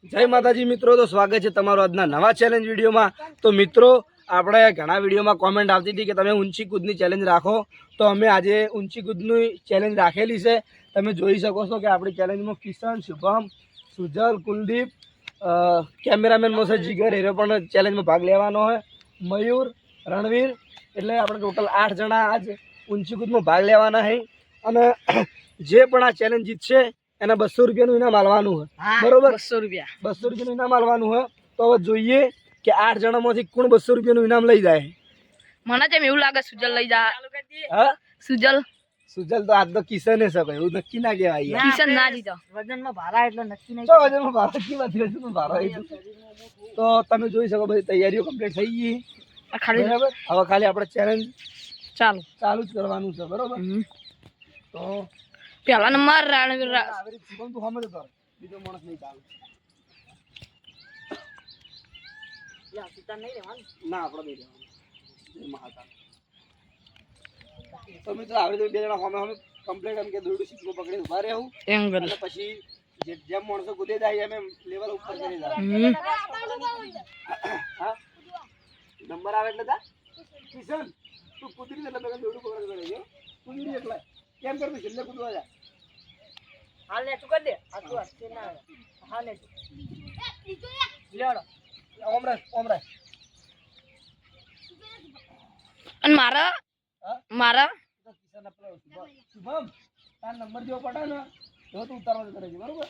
જય માતાજી મિત્રો, તો સ્વાગત છે તમારું આજના નવા ચેલેન્જ વિડીયોમાં। તો મિત્રો આપણે ઘણા વિડીયોમાં કોમેન્ટ આવતી હતી કે તમે ઊંચી કૂદની ચેલેન્જ રાખો, તો અમે આજે ઊંચી કૂદની ચેલેન્જ રાખેલી છે। તમે જોઈ શકો છો કે આપણી ચેલેન્જમાં કિશન, શુભમ, સુજલ, કુલદીપ, કેમેરામેન મોસે જીગર એરો પણ ચેલેન્જમાં ભાગ લેવાનો હોય, મયુર, રણવીર, એટલે આપણે ટોટલ 8 જણા આજ ઊંચી કૂદમાં ભાગ લેવાના છે। અને જે પણ આ ચેલેન્જ જીતશે એને 200 રૂપિયાનું ઇનામ આલવાનું હોય, બરોબર? 200 રૂપિયાનું ઇનામ આલવાનું હોય। તો હવે જોઈએ કે 8 જણામાંથી કોણ 200 રૂપિયાનું ઇનામ લઈ જાય। મને તેમ એવું લાગે સુજલ લઈ જા। હા, સુજલ તો આજ તો કિશને છે, ભાઈ એવું નક્કી ના કહેવાય। કિશન ના જીતો, વજનમાં ભારા એટલે નક્કી નહીં। તો વજનમાં ભારા કી વાત છે, તો ભારા એટલું તો તમે જોઈ શકો બધી તૈયારીઓ કમ્પ્લીટ થઈ ગઈ ખાલી બરાબર। હવે ખાલી આપણે ચેલેન્જ ચાલુ જ કરવાનું છે, બરોબર? તો પહેલા નંબર રણવીર શુભમ તું સામે કર, બીજો માણસ નહીં ચાલે યા સીતા નહીં રહેવાનું ના, આપણે નહીં રહેવાનું મહાતા। તો મિત્રો આવી તો બે જણા સામે સામે કમ્પ્લીટ એમ કે દોરડું સીટમાં પકડી ઉભા રહેવું, એંગલ અને પછી જેમ માણસો કૂદે જાય એમ લેવલ ઉપર કરી જાય। હા, નંબર આવે એટલે જા કિશન તું કૂદી એટલે મેં દોરડું પકડ કરી ગયો, કૂદી એટલે કેમ કરતું છેલ્લે કૂદવા જા। હાલ ને તું કર દે આ તું હસ્તે ના હાલ ને લેડો ઓમરાજ અને મારા કિશન આપણો શુભમ તાર નંબર જેવો પડે ને તો તું ઉતારવા કરે છે, બરોબર?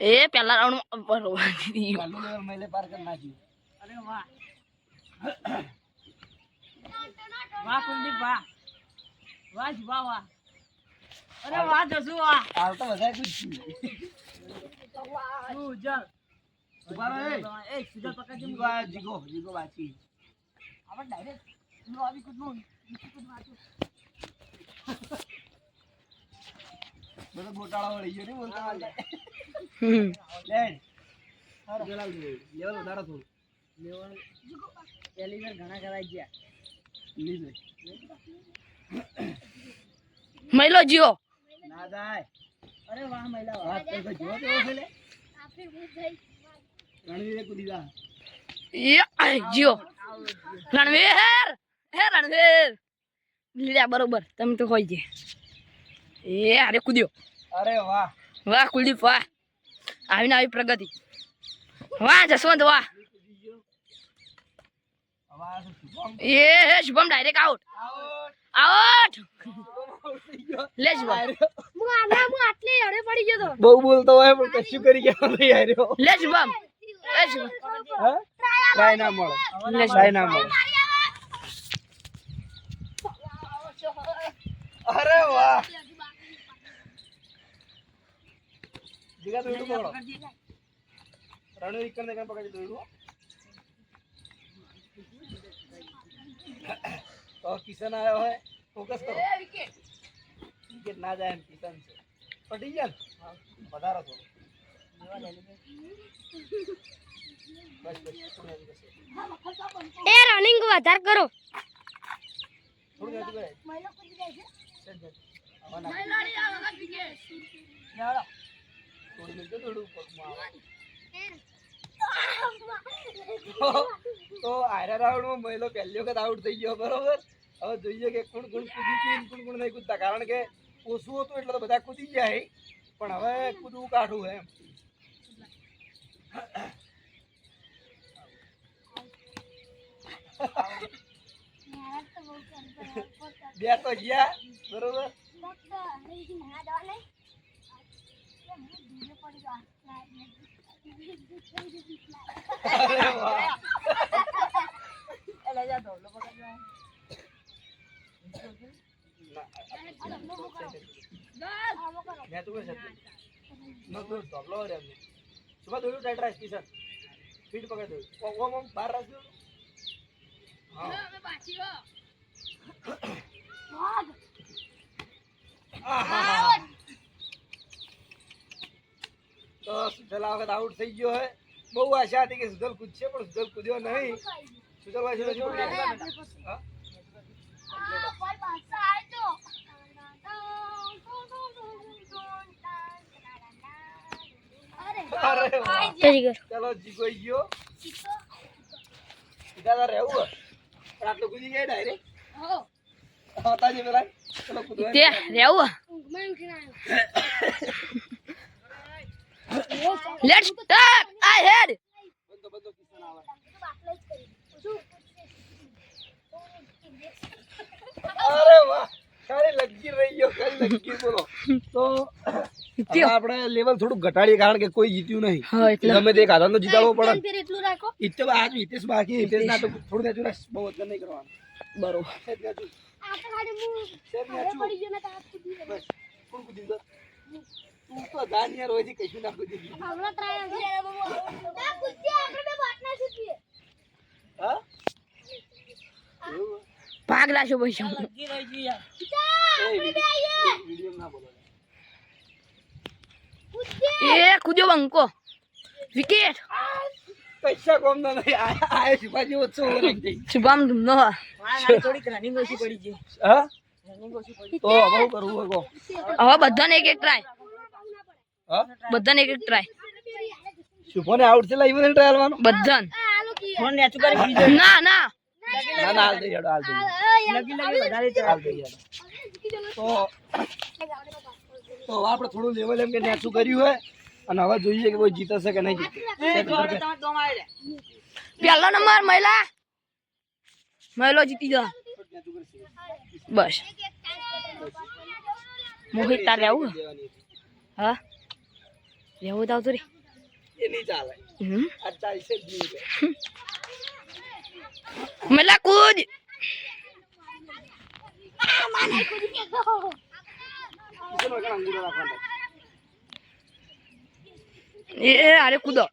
એ પહેલા રાઉન્ડ બરોબર પહેલું લેવલ મહિલે પાર કરી નાખ્યું। અરે વાહ વાહ કુલદીપ વાહ વાહ વાહ વાહ અરે વાહ જસુ વાહ હાલ તો વધારે કુછ સુજલ ઉભા રહો એ સુજલ પકડ દે જીગો બાકી આપણે ડાયરેક્ટ નો આવી કુદ નો બધો ગોટાળા વળી ગયો ને બોલતા લે લેવલ વધારો થોડું લેવલ એલિવેર ઘણા કરાઈ ગયા લીધે મહિલો જીઓ ના જાય। અરે વાહ મહિલા વાહ વાત તો જો તેવો છે લે રણવીરે કૂદી જા એ જીઓ રણવીર લ્યા બરોબર તમે તો હોય છે। એ અરે કૂદ્યો, અરે વાહ વાહ કુલદીપ વાહ, આવીને આવી પ્રગતિ, વાહ જસવંત વાહ, એ શુભમ ડાયરેક્ટ આઉટ લે શુભમ બહુ બોલતો હોય પણ કશું કરી ગયા નહીં આર્યો। લે શુભમ હા, ટ્રાય ના મળે, ના મળે। અરે વાહ જીગા દોડું પકડો, રણવીર કરને કામ પકડી દોડું। તો કિશન આવ્યો હોય, ફોકસ કરો, વિકેટ ના જાય એમ કિશન છે, પટી ગયા ને વધારો થોડો બસ થોડું એ રનિંગ વધાર કરો, થોડું લેડો થોડું મિલતો થોડું તો આયરા રાઉન્ડમાં મહિલો પહેલી વખત આઉટ થઈ ગયો, બરોબર? હવે જોઈએ કે કોણ કૂદી કોણ નહીં કૂદતા, કારણ કે ઓછું હતું એટલે તો બધા કૂદી જાય, પણ હવે કૂદવું કાઢું એમ। બે તો ગયા, બરોબર? અરે વાહ એટલે જા ધોલો પકડ તો સુજલ આ વખત આઉટ થઈ ગયો હે। બહુ આશા હતી કે સુજલ કૂદશે પણ સુજલ કૂદ્યો નહીં। સુજલ ભાઈ શું હા અરે વાહ. જીગર ચલો જીગોઈ ગયો સીધા રહેવું હોય. પણ આટલું કૂદી જાય ડાયરેક્ટ હતા જે પેલા ચલો કૂદવા તે રેવું લેટ્સ સ્ટાર્ટ આઈ હેડ બંધો બંધો કિશન આવે અરે વાહ ખાલી લગી રહી ગયો ખાલી લગી બોલો તો હવે આપણે લેવલ થોડું ઘટાડીએ કારણ કે કોઈ જીત્યું નહીં હા એટલે ગમે તે એક આધારનો જીતાડવો પડે ફેર એટલું રાખો ઈચ્છો આજ હિતેશ બાકી હિતેશ ના તો થોડું નેચું રાખ બહુ વજન નહીં કરવાનું બરોબર સેજ નેચું આ તો ખાલી હું સેજ નેચું પડી ગયો ને તો હાથ કૂદી ગયો. બસ કોણ કૂદી દો તું તો દાન યાર હોય છે કશું ના કૂદી દીધું. હમણાં ટ્રાય આવશે ના કૂદીએ આપણે બે બાટના શીખીએ હા એવું ભાગ લાશો પૈસા લગી રહી ગઈ યાર એ વિડીયો ના બોલો કૂદીએ એ કૂદ્યો બંકો વિકેટ પૈસા કોમ ના નહીં આ શિવાજી ઓછો ઓરખ દે શુભમ નો થોડીક રનિંગ ઓછી પડી ગઈ હા રનિંગ ઓછી પડી તો હવે હું કરવું હોય કહો હવે બધાને એક એક ટ્રાય હા બધાને એક એક ટ્રાય શુભોને આઉટ છે લાઈવ ટ્રાય આલવાનો બધાને ફોન નેચું કરી બીજો ના ના ના ના હાલ દે યાર હાલ દે લગી વધારે હાલ દે યાર તો હવે આપણે થોડું લેવલ એમ કે નેચું કર્યું હોય અને હવે જોઈએ કે કોઈ જીતશે કે નહીં જીતે પહેલો નંબર મહિલા જીતી જા બસ મોહિત તાર રહેવું હા રહેવું તો આવતું રે એ નહીં ચાલે આ ચાલશે જ નહીં રે. મહિલા કૂદ કિશન વગર અંગૂઠો રાખવાનો. એ અરે કૂદો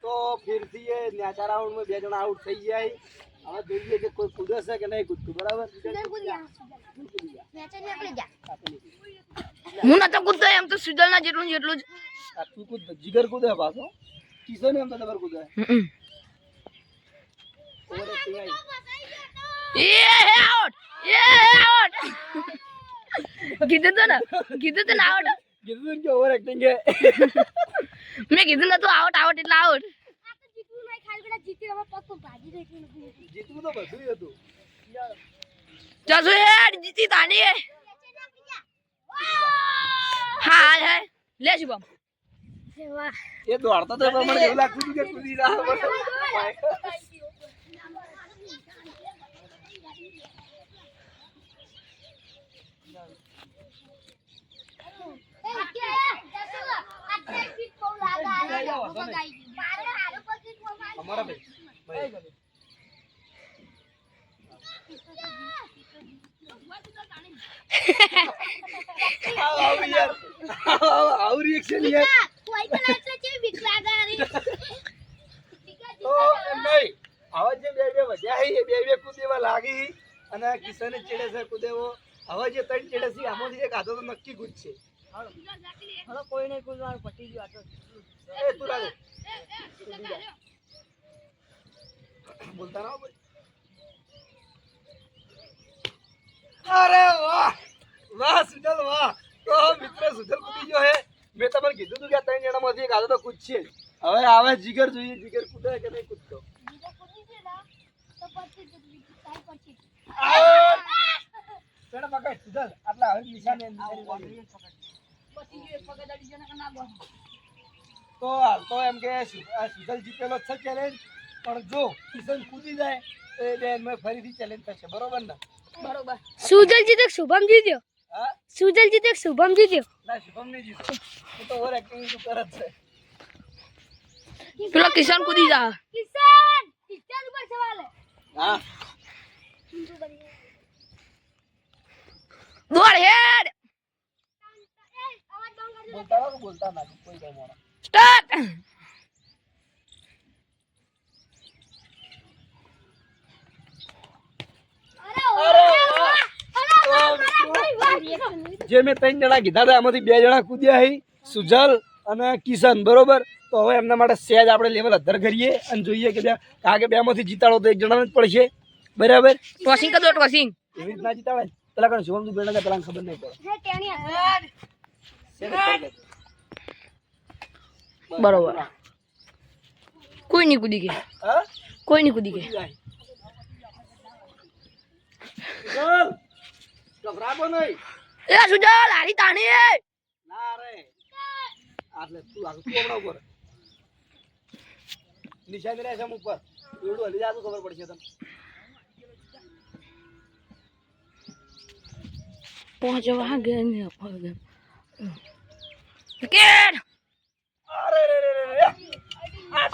તો ફિરથી એ નેચા રાઉન્ડમાં 2 જણા આઉટ થઈ જાય હવે જોઈએ કે કોઈ કૂદશે કે નહીં કૂદતું બરાબર હું નતો કૂદતો એમ તો સુજલ ના જેટલું જ આ તું કૂદ જીગર કૂદે પાછો કિશન એમ તો જબર કૂદે ઓવર એક્ટિંગ આવી એ આઉટ કીધું તો ને આઉટ કીધું કે ઓવર એક્ટિંગ કે મેં કીધું નતું આઉટ એટલે આઉટ જીતવું નહીં ખાલી પેલા જીતી હવે પગ પર ભાજી દે એટલું નથી જીતવું તો બધું હતું ચાલુ હેડ જીતી તાની હા હા લે શુભમ વાહ એ દોડતો તો પણ મને એવું લાગતું હતું કે કૂદી ના અમારા ભાઈ આવું યાર આવું રિએક્શન યાર તો એમ નહીં હવે જે બે વધ્યા છે એ બે કૂદેવા લાગી અને કિશને ચેડે છે કૂદેવો હવે જે 3 ચેડે છે આમાંથી એક આધો તો નક્કી કૂદશે હવે કોઈ નહીં કૂદવાનું પટી ગયું આ તો એ તું લાગે બોલતા ના ભાઈ અરે વાહ વાહ સુજલ વાહ તો મિત્ર સુજલ કૂદી ગયો હે મેં તમને કીધું હતું કે આ 3 જણામાંથી એક આધો તો કૂદશે જ. હવે આવે જીગર જોઈએ જીગર કૂદે કે નહીં કૂદતો ચડે પકડ સુજલ આટલા હવે નિશાને તો હાલ તો એમ કે આ સુજલ જીતેલો છે ચેલેન્જ પણ જો કિશન કૂદી જાય તો એ બેન મેં ફરીથી ચેલેન્જ થશે બરોબર ને બરોબર સુજલ જીતે શુભમ જીત્યો હા સુજલ જીતે શુભમ જીત્યો ના શુભમ નહીં જીતો હું તો ઓવર એક્ટિંગ તો કરે જ છે પેલો કિશન કૂદી જા કિશન ઉપર સવાલ હે હા દોડ હેડ બોલતા રહો કે બોલતા ના કોઈ કઈ મોડા સ્ટાર્ટ જે મેં 3 જણા કીધા હતા એમાંથી 2 જણા કૂદ્યા હી સુજલ અને કિશન બરોબર તો હવે એમના માટે સહેજ આપણે લેવલ અધર કરીએ અને જોઈએ કે કારણ કે 2 માંથી જીતાડો તો 1 જણાને જ પડશે બરાબર ટોસિંગ કર દો ટોસિંગ એવી રીતના જીતાડે પેલા કણ શિવમ બેડા પેલા ખબર નહીં પડે હે ટેણી શેને ખબર બરોબર. કોઈ નહીં કૂદી ગયા. હા કોઈ નહીં કૂદી ગયા. જાય સુજલ ગભરાબો નહીં એ સુજલ હારી તાણી એ. ના રે આટલે તું આગળ તું હમણાં ઉપર નિશાન રહે છે આમ ઉપર દોડું હલી જાતું ખબર પડશે તમને 5 વાગે ને વિકેટ. અરે રે રે રે રે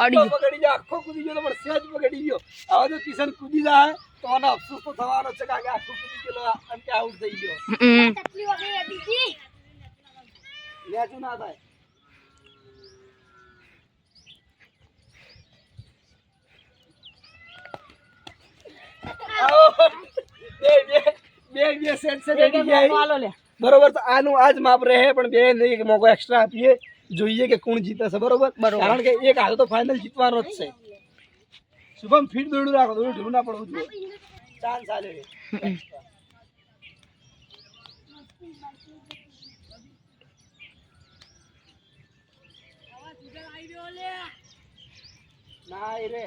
અડી આખો પકડી ગયો આખો કૂદી ગયો તો પણ સહેજ પકડી ગયો હવે જો કિશન કૂદી જાય તો આનો અફસોસ તો થવાનો છે કારણ કે આખો કૂદી ગયો અને કે આઉટ થઈ ગયો લેચું ના થાય આવો. બે સેટ છે રેડી ગયા હાલો લે બરોબર તો આનું આજ માપ રહે પણ બે નહીં એક મોકો એક્સ્ટ્રા આપીએ જોઈએ કે કોણ જીતે છે બરોબર કારણ કે એક હાલ તો ફાઇનલ જીતવાનો જ છે શુભમ ફીટ દોડું રાખો દોડું ઢીલું ના પડવું જોઈએ ચાન્સ આલે રે ના એ રે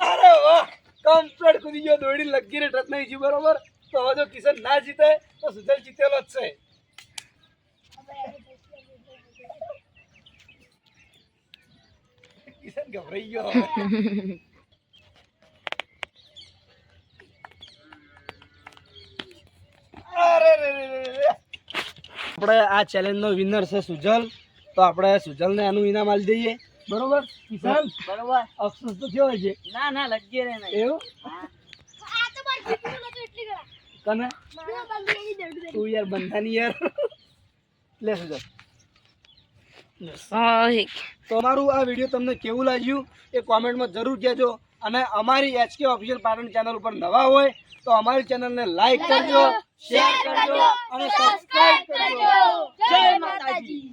અરે વાહ કમ્પ્લીટ કૂદી ગયો દોડી લગી રે ટચ નહીં જીવ બરોબર તો હવે જો કિશન ના જીતે તો સુજલ જીતેલો જ છે કિશન ગભરાઈ ગયો હવે. અરે રે રે રે રે. આપણે આ ચેલેન્જ નો વિનર છે સુજલ તો આપણે સુજલ ને આનું ઇનામ આલી દઈએ બરોબર કિશન બરોબર અફસોસ તો થયો છે ના ના લગી રે નહીં એવું કને તું યાર બંધાની યાર લે સુજલ તો અમારું આ વિડીયો તમને કેવું લાગ્યું એ કોમેન્ટમાં જરૂર કહેજો અને અમારી એચકે ઓફિશિયલ પાટણ ચેનલ ઉપર નવા હોય તો અમારી ચેનલને લાઈક કરજો શેર કરજો અને સબસ્ક્રાઇબ કરજો જય માતાજી